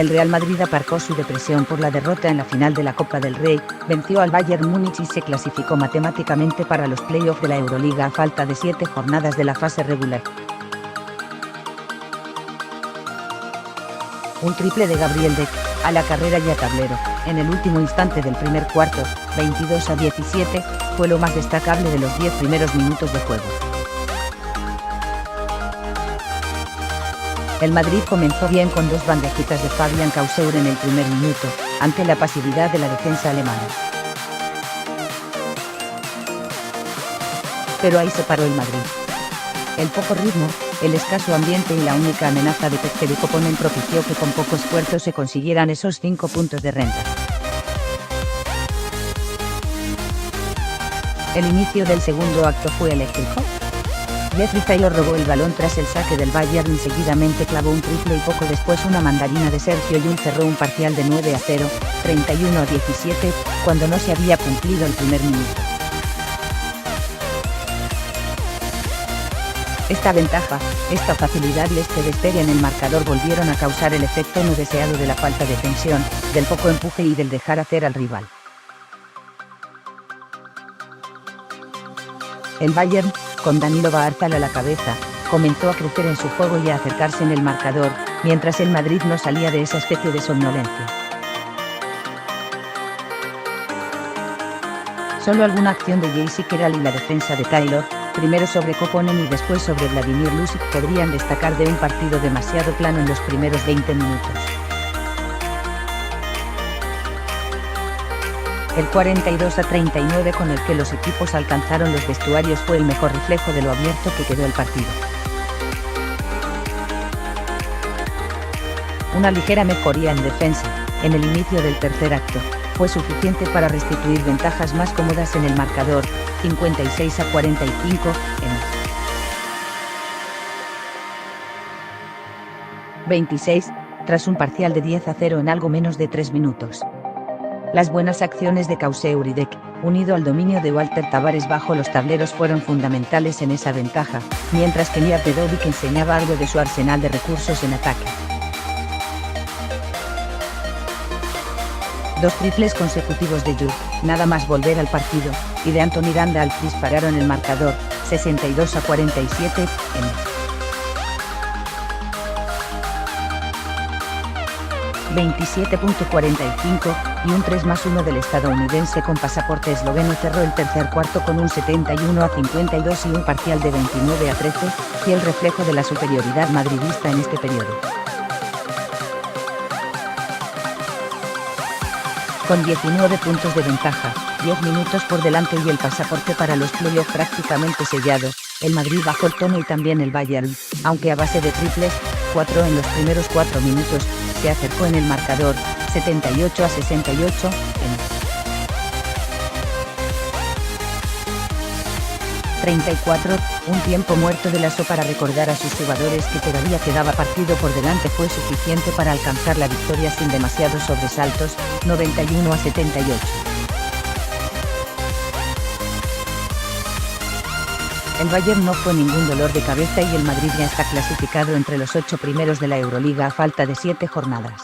El Real Madrid aparcó su depresión por la derrota en la final de la Copa del Rey, venció al Bayern Múnich y se clasificó matemáticamente para los playoffs de la Euroliga a falta de 7 jornadas de la fase regular. Un triple de Gabriel Deck, a la carrera y a tablero, en el último instante del primer cuarto, 22-17, fue lo más destacable de los 10 primeros minutos de juego. El Madrid comenzó bien con 2 bandejitas de Fabian Causeur en el primer minuto, ante la pasividad de la defensa alemana. Pero ahí se paró el Madrid. El poco ritmo, el escaso ambiente y la única amenaza de que de Coponen propició que con poco esfuerzo se consiguieran esos 5 puntos de renta. El inicio del segundo acto fue eléctrico. Jeffrey Taylor robó el balón tras el saque del Bayern y seguidamente clavó un triple y poco después una mandarina de Sergio Llull cerró un parcial de 9-0, 31-17, cuando no se había cumplido el primer minuto. Esta ventaja, esta facilidad y este despegue en el marcador volvieron a causar el efecto no deseado de la falta de tensión, del poco empuje y del dejar hacer al rival. El Bayern, con Danilo Bartal a la cabeza, comenzó a crecer en su juego y a acercarse en el marcador, mientras el Madrid no salía de esa especie de somnolencia. Solo alguna acción de J.C. Carroll y la defensa de Taylor, primero sobre Koponen y después sobre Vladimir Lucic, podrían destacar de un partido demasiado plano en los primeros 20 minutos. El 42-39 con el que los equipos alcanzaron los vestuarios fue el mejor reflejo de lo abierto que quedó el partido. Una ligera mejoría en defensa, en el inicio del tercer acto, fue suficiente para restituir ventajas más cómodas en el marcador, 56-45, en 26, tras un parcial de 10-0 en algo menos de 3 minutos. Las buenas acciones de Causeur y Deck, unido al dominio de Walter Tavares bajo los tableros, fueron fundamentales en esa ventaja, mientras que Mijat Pedovic enseñaba algo de su arsenal de recursos en ataque. 2 triples consecutivos de Llull, nada más volver al partido, y de Anthony Randall dispararon el marcador, 62-47, en 27.45, y un 3+1 del estadounidense con pasaporte esloveno cerró el tercer cuarto con un 71-52 y un parcial de 29-13, fiel reflejo de la superioridad madridista en este periodo. Con 19 puntos de ventaja, 10 minutos por delante y el pasaporte para los playoffs prácticamente sellado, el Madrid bajó el tono y también el Bayern, aunque a base de triples, 4 en los primeros 4 minutos, se acercó en el marcador, 78-68, en 34, un tiempo muerto de Lasso para recordar a sus jugadores que todavía quedaba partido por delante fue suficiente para alcanzar la victoria sin demasiados sobresaltos, 91-78. El Bayern no fue ningún dolor de cabeza y el Madrid ya está clasificado entre los 8 primeros de la Euroliga a falta de 7 jornadas.